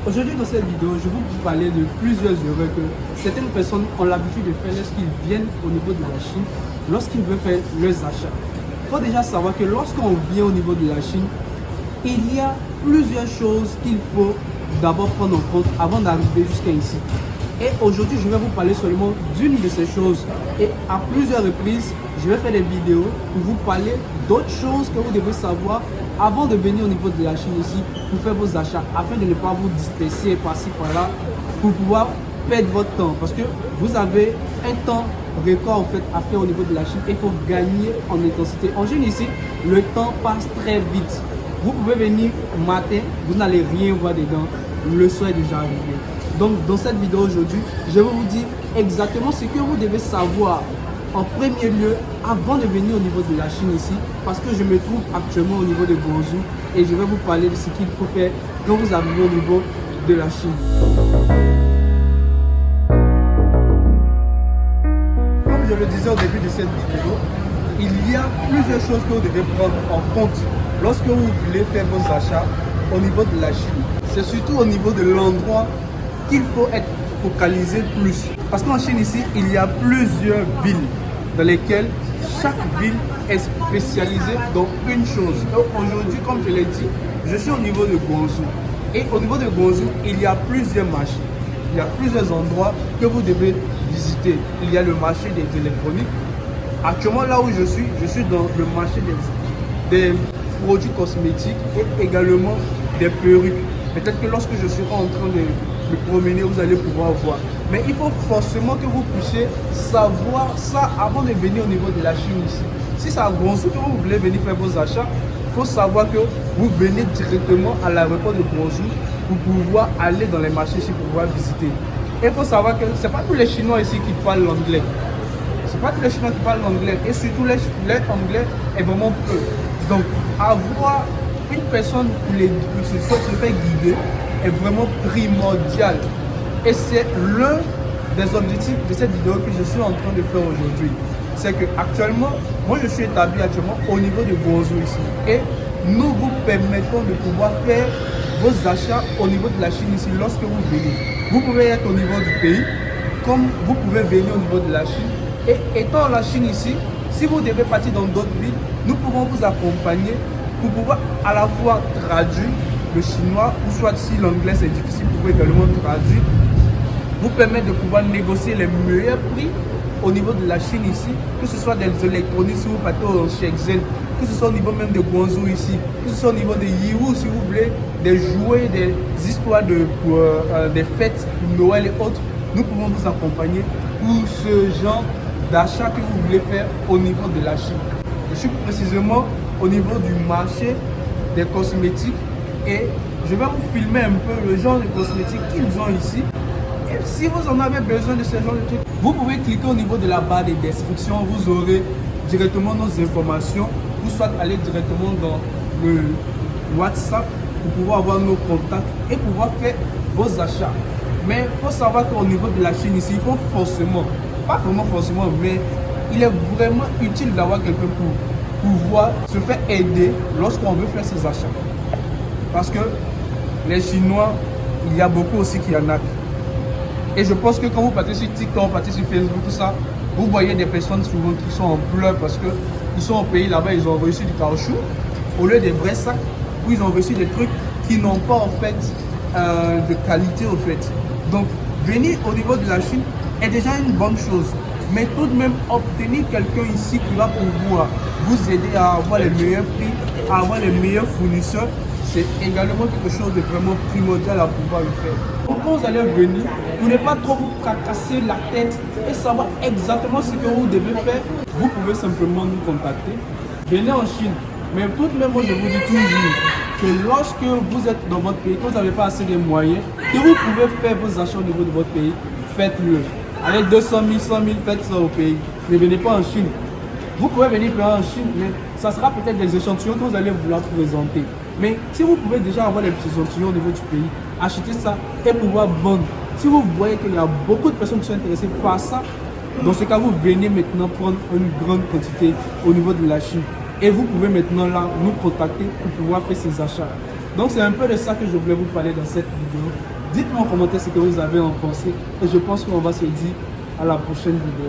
Aujourd'hui dans cette vidéo, je vais vous parler de plusieurs erreurs que certaines personnes ont l'habitude de faire lorsqu'ils viennent au niveau de la Chine, lorsqu'ils veulent faire leurs achats. Il faut déjà savoir que lorsqu'on vient au niveau de la Chine, il y a plusieurs choses qu'il faut d'abord prendre en compte avant d'arriver jusqu'à ici. Et aujourd'hui, je vais vous parler seulement d'une de ces choses. Et à plusieurs reprises, je vais faire des vidéos pour vous parler d'autres choses que vous devez savoir avant de venir au niveau de la Chine ici pour faire vos achats, afin de ne pas vous disperser par-ci par-là pour pouvoir perdre votre temps. Parce que vous avez un temps record en fait à faire au niveau de la Chine et il faut gagner en intensité. En Chine ici, le temps passe très vite. Vous pouvez venir au matin, vous n'allez rien voir dedans, le soir est déjà arrivé. Donc dans cette vidéo aujourd'hui, je vais vous dire exactement ce que vous devez savoir en premier lieu avant de venir au niveau de la Chine ici, parce que je me trouve actuellement au niveau de Guangzhou et je vais vous parler de ce qu'il faut faire quand vous arrivez au niveau de la Chine. Comme je le disais au début de cette vidéo, il y a plusieurs choses que vous devez prendre en compte lorsque vous voulez faire vos achats au niveau de la Chine. C'est surtout au niveau de l'endroit qu'il faut être focalisé plus. Parce qu'en Chine ici, il y a plusieurs villes dans lesquelles chaque ville est spécialisée dans une chose. Donc aujourd'hui, comme je l'ai dit, je suis au niveau de Guangzhou. Et au niveau de Guangzhou, il y a plusieurs marchés. Il y a plusieurs endroits que vous devez visiter. Il y a le marché des électroniques. Actuellement, là où je suis dans le marché des produits cosmétiques et également des perruques. Peut-être que lorsque je serai en train de me promener, vous allez pouvoir voir. Mais il faut forcément que vous puissiez savoir ça avant de venir au niveau de la Chine ici. Si c'est à Guangzhou que vous voulez venir faire vos achats, il faut savoir que vous venez directement à l'aéroport de Guangzhou pour pouvoir aller dans les marchés ici pour pouvoir visiter. Et il faut savoir que ce n'est pas tous les Chinois ici qui parlent l'anglais. Ce n'est pas tous les Chinois qui parlent l'anglais. Et surtout, l'anglais est vraiment peu. Donc, avoir une personne pour se faire guider est vraiment primordial. Et c'est l'un des objectifs de cette vidéo que je suis en train de faire aujourd'hui. C'est que actuellement, moi je suis établi actuellement au niveau de Guangzhou ici. Et nous vous permettons de pouvoir faire vos achats au niveau de la Chine ici lorsque vous venez. Vous pouvez être au niveau du pays, comme vous pouvez venir au niveau de la Chine. Et étant la Chine ici, si vous devez partir dans d'autres villes, nous pouvons vous accompagner pour pouvoir à la fois traduire le chinois, ou soit si l'anglais c'est difficile, vous pouvez également traduire, vous permettre de pouvoir négocier les meilleurs prix au niveau de la Chine ici, que ce soit des électroniques si vous partez au Shenzhen, que ce soit au niveau même de Guangzhou ici, que ce soit au niveau de Yiwu si vous voulez, des jouets, des histoires des fêtes, Noël et autres, nous pouvons vous accompagner pour ce genre d'achat que vous voulez faire au niveau de la Chine. Je suis précisément au niveau du marché des cosmétiques et je vais vous filmer un peu le genre de cosmétiques qu'ils ont ici. Et si vous en avez besoin de ce genre de trucs, vous pouvez cliquer au niveau de la barre de description, vous aurez directement nos informations, ou soit aller directement dans le WhatsApp pour pouvoir avoir nos contacts et pouvoir faire vos achats. Mais il faut savoir qu'au niveau de la Chine ici, il faut forcément, pas vraiment forcément, mais il est vraiment utile d'avoir quelqu'un pour pouvoir se faire aider lorsqu'on veut faire ses achats. Parce que les Chinois, il y a beaucoup aussi qui en arnaquent. Et je pense que quand vous partez sur TikTok, vous partez sur Facebook, tout ça, vous voyez des personnes souvent qui sont en pleurs parce qu'ils sont au pays là-bas, ils ont reçu du caoutchouc au lieu des vrais sacs, où ils ont reçu des trucs qui n'ont pas en fait de qualité au fait. Donc venir au niveau de la Chine est déjà une bonne chose. Mais tout de même, obtenir quelqu'un ici qui va pouvoir vous aider à avoir les meilleurs prix, à avoir les meilleurs fournisseurs, c'est également quelque chose de vraiment primordial à pouvoir le faire. Donc quand vous allez venir, pour ne pas trop vous tracasser la tête et savoir exactement ce que vous devez faire, vous pouvez simplement nous contacter. Venez en Chine. Mais tout de même, moi je vous dis toujours que lorsque vous êtes dans votre pays, que vous n'avez pas assez de moyens, que vous pouvez faire vos achats au niveau de votre pays, faites-le. Avec 200 000, 100 000, faites ça au pays. Ne venez pas en Chine. Vous pouvez venir en Chine, mais ça sera peut-être des échantillons que vous allez vouloir présenter. Mais si vous pouvez déjà avoir des échantillons au niveau du pays, achetez ça et pouvoir vendre. Si vous voyez qu'il y a beaucoup de personnes qui sont intéressées par ça, dans ce cas, vous venez maintenant prendre une grande quantité au niveau de la Chine. Et vous pouvez maintenant là nous contacter pour pouvoir faire ces achats. Donc c'est un peu de ça que je voulais vous parler dans cette vidéo. Dites-moi en commentaire ce que vous avez en pensé et je pense qu'on va se dire à la prochaine vidéo.